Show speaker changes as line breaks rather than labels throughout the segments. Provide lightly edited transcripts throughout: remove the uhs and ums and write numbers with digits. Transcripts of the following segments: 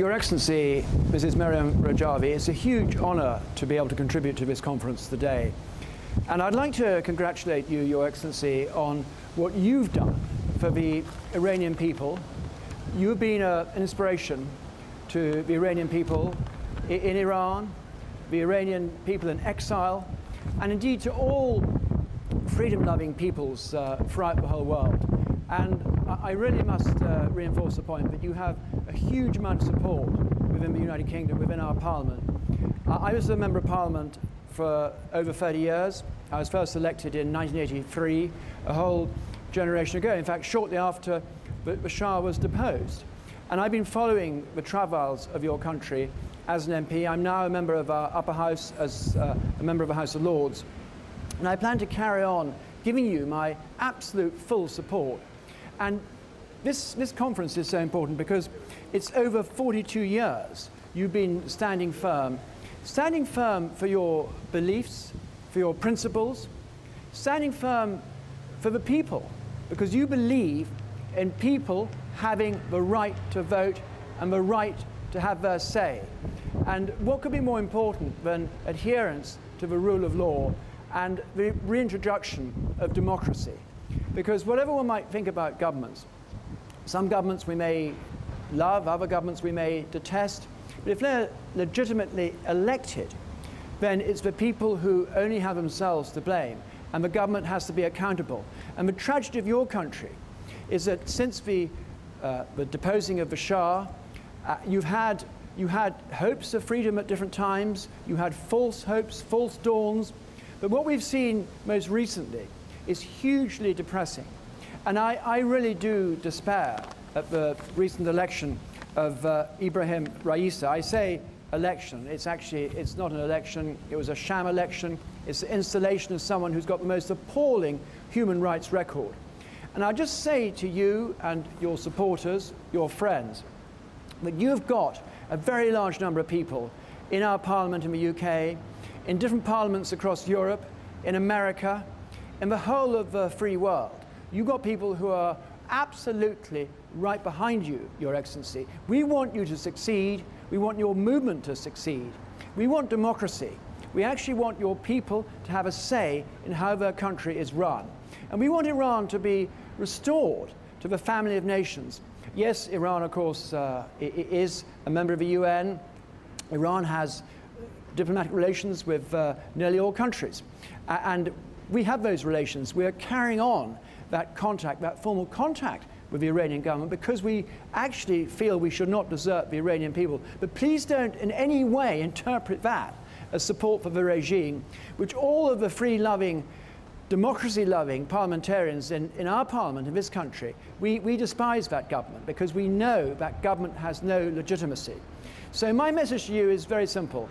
Your Excellency, Mrs. Miriam Rajavi, it's a huge honour to be able to contribute to this conference today. And I'd like to congratulate you, Your Excellency, on what you've done for the Iranian people. You've been an inspiration to the Iranian people in Iran, the Iranian people in exile, and indeed to all freedom-loving peoples throughout the whole world. And I really must reinforce the point that you have a huge amount of support within the United Kingdom, within our Parliament. I was a Member of Parliament for over 30 years. I was first elected in 1983, a whole generation ago. In fact, shortly after the Shah was deposed. And I've been following the travails of your country as an MP. I'm now a member of our upper house, as a member of the House of Lords. And I plan to carry on giving you my absolute full support. And this conference is so important because it's over 42 years you've been standing firm for your beliefs, for your principles, standing firm for the people, because you believe in people having the right to vote and the right to have their say. And what could be more important than adherence to the rule of law and the reintroduction of democracy? Because whatever one might think about governments, some governments we may love, other governments we may detest, but if they're legitimately elected, then it's the people who only have themselves to blame, and the government has to be accountable. And the tragedy of your country is that since the deposing of the Shah, you had hopes of freedom at different times, you had false hopes, false dawns, but what we've seen most recently is hugely depressing. And I really do despair at the recent election of Ibrahim Raisa. I say election, it's not an election, it was a sham election. It's the installation of someone who's got the most appalling human rights record. And I'll just say to you and your supporters, your friends, that you've got a very large number of people in our parliament in the UK, in different parliaments across Europe, in America, in the whole of the free world. You've got people who are absolutely right behind you, Your Excellency. We want you to succeed. We want your movement to succeed. We want democracy. We actually want your people to have a say in how their country is run. And we want Iran to be restored to the family of nations. Yes, Iran, of course, is a member of the UN. Iran has diplomatic relations with nearly all countries. And we have those relations. We are carrying on that contact, that formal contact with the Iranian government, because we actually feel we should not desert the Iranian people. But please don't in any way interpret that as support for the regime, which all of the free-loving, democracy-loving parliamentarians in our parliament, in this country, we despise that government because we know that government has no legitimacy. So my message to you is very simple.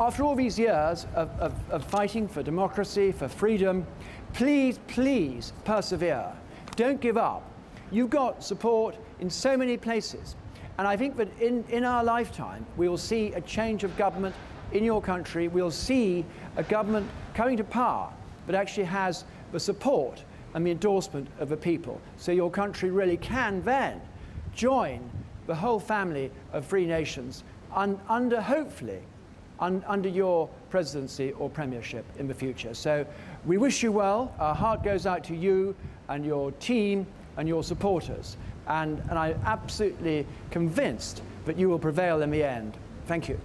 After all these years of fighting for democracy, for freedom, please, please persevere. Don't give up. You've got support in so many places. And I think that in our lifetime, we will see a change of government in your country. We'll see a government coming to power that actually has the support and the endorsement of the people. So your country really can then join the whole family of free nations hopefully, under your presidency or premiership in the future. So we wish you well. Our heart goes out to you and your team and your supporters. And I'm absolutely convinced that you will prevail in the end. Thank you.